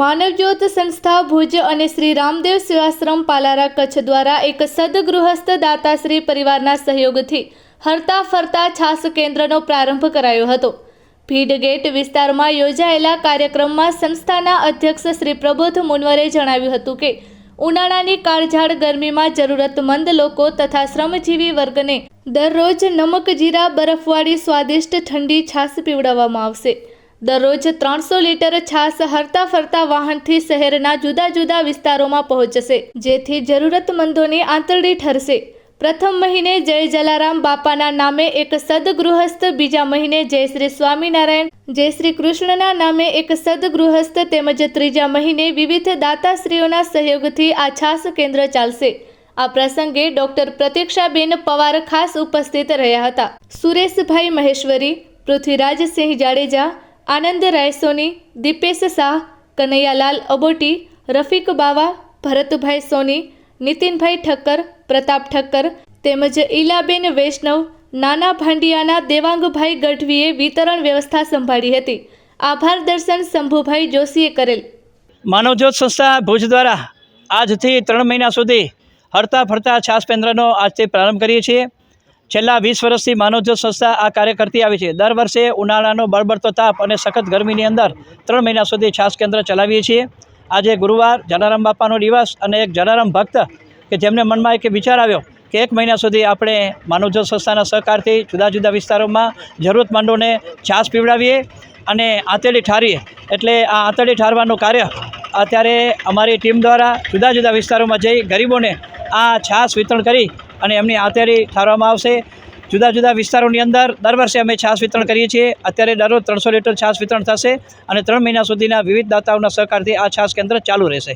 માનવજ્યોત સંસ્થા ભુજ અને શ્રી રામદેવ સેવાશ્રમ પાલારા કચ્છ દ્વારા એક સદગૃહસ્થ દાતાશ્રી પરિવારના સહયોગથી હરતા ફરતા છાસ કેન્દ્રનો પ્રારંભ કરાયો હતો। ભીડગેટ વિસ્તારમાં યોજાયેલા કાર્યક્રમમાં સંસ્થાના અધ્યક્ષ શ્રી પ્રબોધ મુનવરે જણાવ્યું હતું કે ઉનાળાની કાળઝાળ ગરમીમાં જરૂરતમંદ લોકો તથા શ્રમજીવી વર્ગને દરરોજ નમક જીરા બરફવાળી સ્વાદિષ્ટ ઠંડી છાસ પીવડાવવામાં આવશે। દરરોજ 300 લીટર છાસ હરતા ફરતા વાહનથી શહેરના જુદા જુદા વિસ્તારોમાં પહોંચશે, જેથી જરૂરતમંદોની આંતરડી ઠરશે। પ્રથમ મહિને જય જલારામ બાપાના નામે એક સદગૃહસ્થ, બીજા મહિને જય શ્રી સ્વામિનારાયણ જય શ્રી કૃષ્ણના નામે એક સદગૃહસ્થ તેમજ ત્રીજા મહિને વિવિધ દાતાશ્રીઓના સહયોગથી આ છાસ કેન્દ્ર ચાલશે। આ પ્રસંગે ડોક્ટર પ્રતીક્ષાબેન પવાર ખાસ ઉપસ્થિત રહ્યા હતા। સુરેશભાઈ મહેશ્વરી, પૃથ્વીરાજસિંહ જાડેજા, આનંદ રાયસોની, દીપેશ શાહ, કનૈયાલાલ અબોટી, રફીક બાવા, ભરતભાઈ સોની, નીતિનભાઈ ઠક્કર, પ્રતાપ ઠક્કર તેમજ ઈલાબેન વૈષ્ણવ, નાના ભાંડિયાના દેવાંગભાઈ ગઢવીએ વિતરણ વ્યવસ્થા સંભાળી હતી। આભાર દર્શન શંભુભાઈ જોશીએ કરેલ। માનવજ્યોત સંસ્થા ભુજ દ્વારા આજથી 3 મહિના સુધી હરતા ફરતા છાસ કેન્દ્રનો આજથી પ્રારંભ કરીએ છીએ। છેલ્લા 20 વર્ષથી માનવજ્યોત સંસ્થા આ કાર્ય કરતી આવી છે। દર વર્ષે ઉનાળાનો બળબડતો તાપ અને સખત ગરમીની અંદર 3 મહિના સુધી છાસ કેન્દ્ર ચલાવીએ છીએ। આજે ગુરુવાર જલારામ બાપાનો દિવસ અને એક જલારામ ભક્ત કે જેમને મનમાં એક વિચાર આવ્યો કે 1 મહિના સુધી આપણે માનવજ્યોત સંસ્થાના સહકારથી જુદા જુદા વિસ્તારોમાં જરૂરતમંદોને છાસ પીવડાવીએ અને આંતરડી ઠારીએ। એટલે આ આંતરડી ઠારવાનું કાર્ય અત્યારે અમારી ટીમ દ્વારા જુદા જુદા વિસ્તારોમાં જઈ ગરીબોને આ છાસ વિતરણ કરી અને એમની આંતરડી ઠારવામાં આવશે। જુદા જુદા વિસ્તારોની અંદર દર વર્ષે અમે છાસ વિતરણ કરીએ છીએ। અત્યારે દરરોજ 300 લીટર છાસ વિતરણ થશે અને 3 મહિના સુધીના વિવિધ દાતાઓના સહકારથી આ છાસ કેન્દ્ર ચાલુ રહેશે।